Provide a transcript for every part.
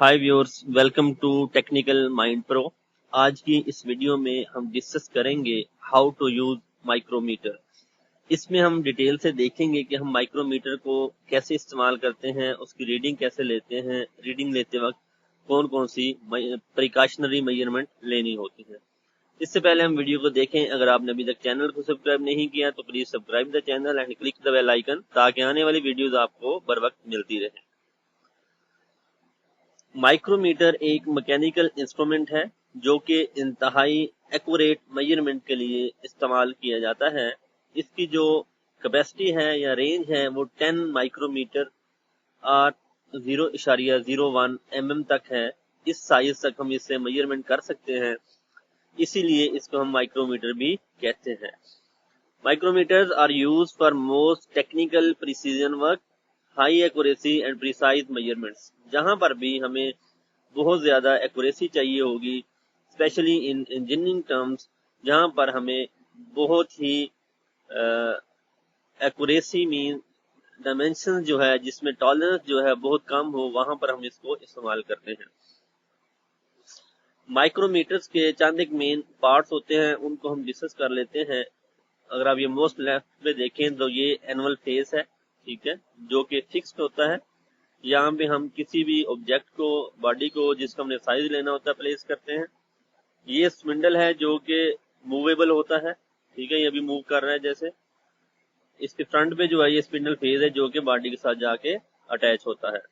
Hi viewers, welcome to technical mind pro. आज की इस वीडियो में हम डिस्कस करेंगे हाउ टू यूज माइक्रोमीटर। इसमें हम डिटेल से देखेंगे कि हम माइक्रोमीटर को कैसे इस्तेमाल करते हैं, उसकी रीडिंग कैसे लेते हैं, रीडिंग लेते वक्त कौन कौन सी प्रिकॉशनरी मेजरमेंट लेनी होती है। इससे पहले हम वीडियो को देखें, अगर आपने अभी तक चैनल को सब्सक्राइब नहीं किया तो please subscribe the channel and click the bell icon ताकि आने वाली वीडियोज आपको बर वक्त मिलती रहे। माइक्रोमीटर एक मैकेनिकल इंस्ट्रूमेंट है जो कि इंतहाई एक्यूरेट मेजरमेंट के लिए इस्तेमाल किया जाता है। इसकी जो कैपेसिटी है या रेंज है वो 10 माइक्रोमीटर और 0.01 तक है। इस साइज तक हम इससे मेजरमेंट कर सकते हैं, इसीलिए इसको हम माइक्रोमीटर भी कहते हैं। Micrometers are used for most technical precision work, high accuracy and precise measurements। जहां पर भी हमें बहुत ज्यादा एक्यूरेसी चाहिए होगी, स्पेशली इन इंजीनियरिंग टर्म्स, जहां पर हमें बहुत ही एक्यूरेसी मीन डायमेंशन जो है, जिसमें टॉलरेंस जो है बहुत कम हो, वहां पर हम इसको इस्तेमाल करते हैं। माइक्रोमीटर्स के चंद एक मेन पार्ट्स होते हैं, उनको हम डिस्कस कर लेते हैं। अगर आप ये मोस्ट लेफ्ट पे देखें तो ये एनुअल फेस है, ठीक है, जो कि फिक्स्ड होता है। यहाँ पे हम किसी भी ऑब्जेक्ट को, बॉडी को, जिसका हमने साइज लेना होता है, प्लेस करते हैं। ये स्पिंडल है जो कि मूवेबल होता है, ठीक है, ये भी मूव कर रहा है जैसे। इसके फ्रंट पे जो है ये स्पिंडल फेस है जो कि बॉडी के साथ जाके अटैच होता है।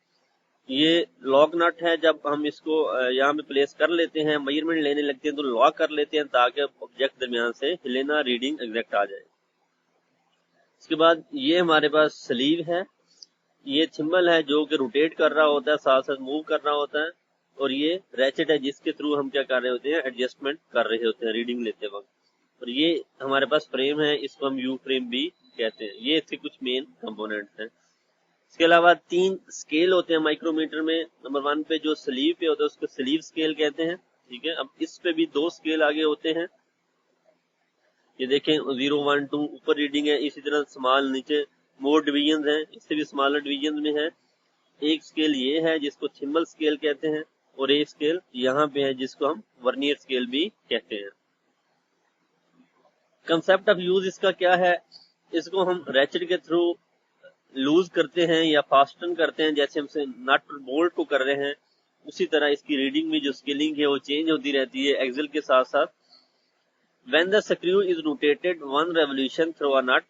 ये लॉक नट है, जब हम इसको यहाँ पे प्लेस कर लेते हैं, मेजरमेंट लेने लगते हैं तो लॉक कर लेते हैं ताकि ऑब्जेक्ट दरमियान से हिले ना, रीडिंग एग्जैक्ट आ जाए। इसके बाद ये हमारे पास स्लीव है, ये थिम्बल है जो कि रोटेट कर रहा होता है, साथ साथ मूव कर रहा होता है। और ये रैचेट है जिसके थ्रू हम क्या कर रहे होते हैं, एडजस्टमेंट कर रहे होते हैं रीडिंग लेते वक्त। और ये हमारे पास फ्रेम है, इसको हम यू फ्रेम भी कहते हैं। ये इसके कुछ मेन कंपोनेंट्स हैं। इसके अलावा 3 स्केल होते हैं माइक्रोमीटर में। नंबर 1 पे जो स्लीव पे होता है उसको स्लीव स्केल कहते हैं, ठीक है। अब इस पे भी 2 स्केल आगे होते हैं, ये देखें 0, 1, 2 ऊपर रीडिंग है, इसी तरह स्मॉल नीचे मोर डिवीजन है, इससे भी स्मॉलर डिवीजन में है। एक स्केल ये है जिसको थिम्बल स्केल कहते हैं, और एक स्केल यहाँ पे है जिसको हम वर्नियर स्केल भी कहते हैं। कंसेप्ट ऑफ यूज इसका क्या है, इसको हम रैचेट के थ्रू लूज करते हैं या फास्टन करते हैं, जैसे हमसे नट बोल्ट को कर रहे हैं। उसी तरह इसकी रीडिंग में जो स्केलिंग है वो चेंज होती रहती है एक्सेल के साथ साथ। When the screw is rotated 1 revolution through a nut,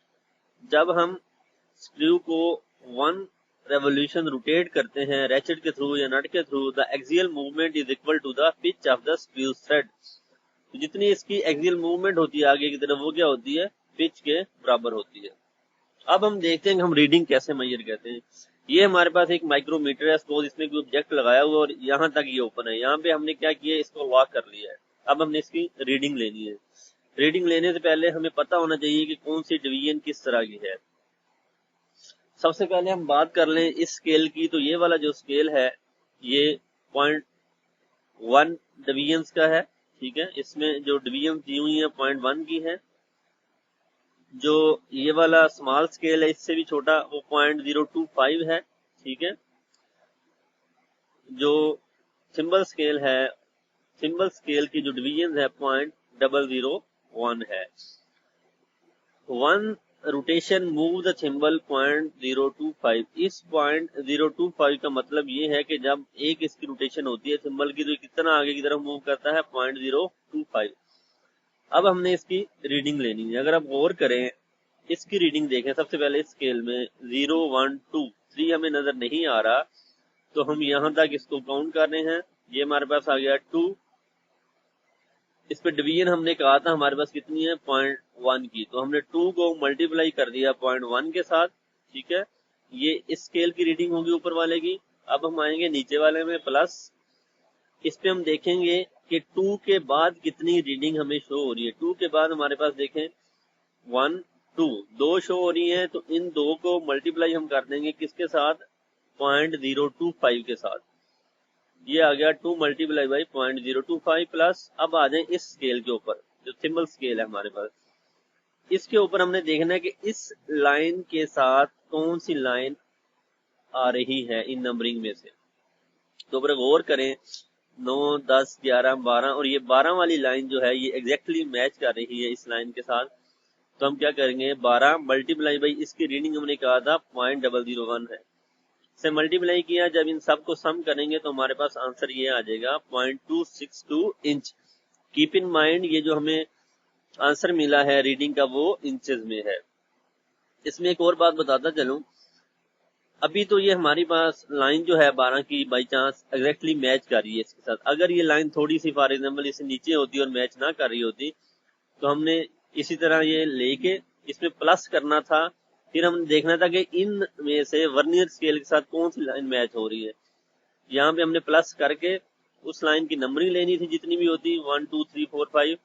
जब हम स्क्रू को 1 रेवोल्यूशन रोटेट करते हैं रैचेट के थ्रू या नट के through, the axial movement is equal to the pitch of the screw thread. तो जितनी इसकी एक्सियल मूवमेंट होती है आगे की तरफ, वो क्या होती है, पिच के बराबर होती है। अब हम देखते हैं कि हम रीडिंग कैसे मेजर करते हैं। ये हमारे पास एक माइक्रोमीटर है, सपोज इसमें कोई ऑब्जेक्ट लगाया हुआ और यहाँ तक ये ओपन है। यहाँ पे हमने क्या किया, इसको लॉक कर लिया है। अब हमने इसकी रीडिंग लेनी है। रीडिंग लेने से पहले हमें पता होना चाहिए कि कौन सी डिवीजन किस तरह की है। सबसे पहले हम बात कर लें इस स्केल की, तो ये वाला जो स्केल है ये 0.1 डिवीजन का है, ठीक है। इसमें जो डिवीजन दी हुई है 0.1 की है। जो ये वाला स्मॉल स्केल है इससे भी छोटा, वो 0.025 है, ठीक है। जो सिंबल स्केल है, सिंबल स्केल की जो डिवीजन है 0.001 है। 1 रोटेशन मूव द थिम्बल 0.025। इस 0.025 का मतलब ये है कि जब एक इसकी रोटेशन होती है थिम्बल की, तो कितना आगे की तरफ मूव करता है, 0.025। अब हमने इसकी रीडिंग लेनी है। अगर आप गौर करें, इसकी रीडिंग देखें, सबसे पहले इस स्केल में 0, 1, 2, 3 हमें नजर नहीं आ रहा, तो हम यहां तक इसको काउंट कर रहे हैं। ये हमारे पास आ गया 2। इस पे डिवीजन हमने कहा था हमारे पास कितनी है, 0.1 की, तो हमने 2 को मल्टीप्लाई कर दिया 0.1 के साथ, ठीक है। ये इस स्केल की रीडिंग होगी ऊपर वाले की। अब हम आएंगे नीचे वाले में प्लस। इस पे हम देखेंगे कि 2 के बाद कितनी रीडिंग हमें शो हो रही है। 2 के बाद हमारे पास देखें 1, 2 दो शो हो रही है, तो इन दो को मल्टीप्लाई हम कर देंगे किसके साथ, 0.025 के साथ। ये आ गया 2 मल्टीप्लाई बाई 0.025 प्लस। अब आ जाए इस स्केल के ऊपर, जो थिम्बल स्केल है हमारे पास, इसके ऊपर हमने देखना है कि इस लाइन के साथ कौन सी लाइन आ रही है इन नंबरिंग में से। तो ऊपर गौर करें 9, 10, 11, 12 और ये 12 वाली लाइन जो है ये एग्जैक्टली मैच कर रही है इस लाइन के साथ। तो हम क्या करेंगे 12 मल्टीप्लाई बाई इसकी रीडिंग हमने कहा था 0.001 है, से मल्टीप्लाई किया, जब इन सब को सम करेंगे तो हमारे पास आंसर ये आ जाएगा 0.262 इंच। कीप इन माइंड ये जो हमें आंसर मिला है रीडिंग का वो इंचेस में है। इसमें एक और बात बताता चलूं, अभी तो ये हमारे पास लाइन जो है 12 की बाई चांस एग्जैक्टली मैच कर रही है इसके साथ। अगर ये लाइन थोड़ी सी फॉर एग्जाम्पल इससे नीचे होती और मैच ना कर रही होती तो हमने इसी तरह ये लेके इसमें प्लस करना था, फिर हमने देखना था कि इन में से वर्नियर स्केल के साथ कौन सी लाइन मैच हो रही है। यहाँ पे हमने प्लस करके उस लाइन की नंबरिंग लेनी थी जितनी भी होती 1 2 3 4 5,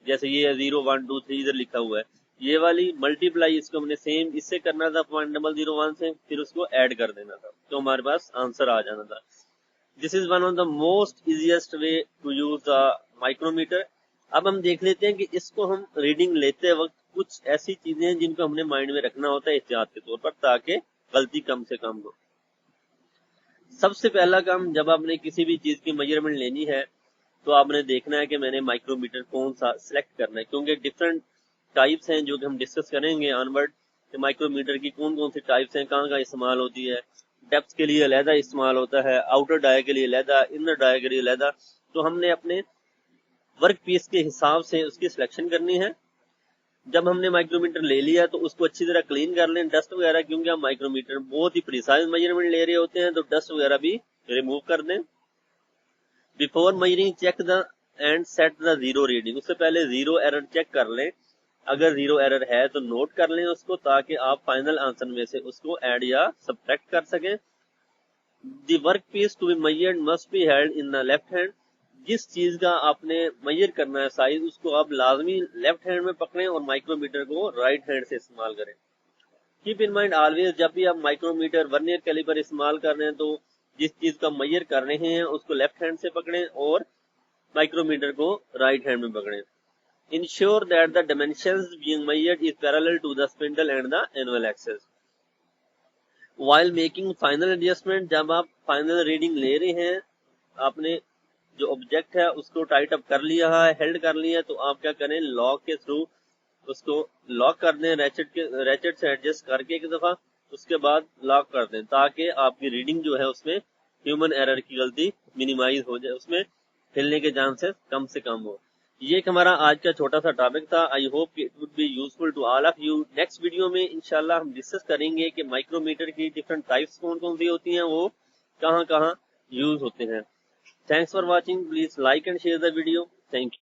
जैसे ये 0 1 2 3 इधर लिखा हुआ है, ये वाली मल्टीप्लाई इसको हमने सेम इससे करना था 0.001 से, फिर उसको ऐड कर देना था तो हमारे पास आंसर आ जाना था। This is one of the most easiest way to use the micrometer. अब हम देख लेते हैं कि इसको हम रीडिंग लेते वक्त कुछ ऐसी चीजें हैं जिनको हमने माइंड में रखना होता है एहतियात के तौर पर, ताकि गलती कम से कम हो। सबसे पहला काम, जब आपने किसी भी चीज की मेजरमेंट लेनी है तो आपने देखना है कि मैंने माइक्रोमीटर कौन सा सिलेक्ट करना है, क्योंकि डिफरेंट टाइप्स हैं जो कि हम डिस्कस करेंगे ऑनवर्ड कि माइक्रोमीटर की कौन कौन सी टाइप्स हैं, कहाँ कहाँ इस्तेमाल होती है। डेप्थ के लिए अलहदा इस्तेमाल होता है, आउटर डाय के लिए अलहदा, इनर डाय के लिए अलहदा। तो हमने अपने वर्क पीस के हिसाब से उसकी सिलेक्शन करनी है। जब हमने माइक्रोमीटर ले लिया तो उसको अच्छी तरह क्लीन कर लें डस्ट वगैरह, क्योंकि हम माइक्रोमीटर बहुत ही प्रिसाइज मेजरमेंट ले रहे होते हैं तो डस्ट वगैरह भी रिमूव कर दें। Before measuring check the and set the zero reading, उससे पहले जीरो एरर चेक कर लें। अगर जीरो एरर है तो नोट कर लें उसको, ताकि आप फाइनल आंसर में से उसको ऐड या सब्ट्रैक्ट कर सकें। The work piece to be measured must be held in the left hand, जिस चीज का आपने मेजर करना है साइज उसको आप लाजमी लेफ्ट हैंड में पकड़ें और माइक्रोमीटर को राइट हैंड से इस्तेमाल करें। कीप इन माइंड ऑलवेज, जब भी आप माइक्रोमीटर वर्नियर कैलिपर इस्तेमाल कर रहे हैं तो जिस चीज का मेजर कर रहे हैं उसको लेफ्ट हैंड से पकड़ें और माइक्रोमीटर को राइट हैंड में पकड़ें। Ensure that the dimensions being measured is parallel to the spindle and the annual axis. While making final adjustment, जब आप फाइनल रीडिंग ले रहे हैं, आपने जो ऑब्जेक्ट है उसको टाइट अप कर लिया है, हेल्ड कर लिया, तो आप क्या करें लॉक के थ्रू उसको लॉक कर दें, रैचेट से एडजस्ट करके एक दफा, उसके बाद लॉक कर दें, ताकि आपकी रीडिंग जो है उसमें ह्यूमन एरर की गलती मिनिमाइज हो जाए, उसमें हिलने के चांसेस कम से कम हो। ये एक हमारा आज का छोटा सा टॉपिक था। I hope it would be useful to all of you. Next video में इंशाल्लाह हम डिस्कस करेंगे कि माइक्रोमीटर की डिफरेंट टाइप्स कौन कौन सी होती हैं, वो कहाँ कहाँ यूज होते हैं। Thanks for watching, please like and share the video. Thank you.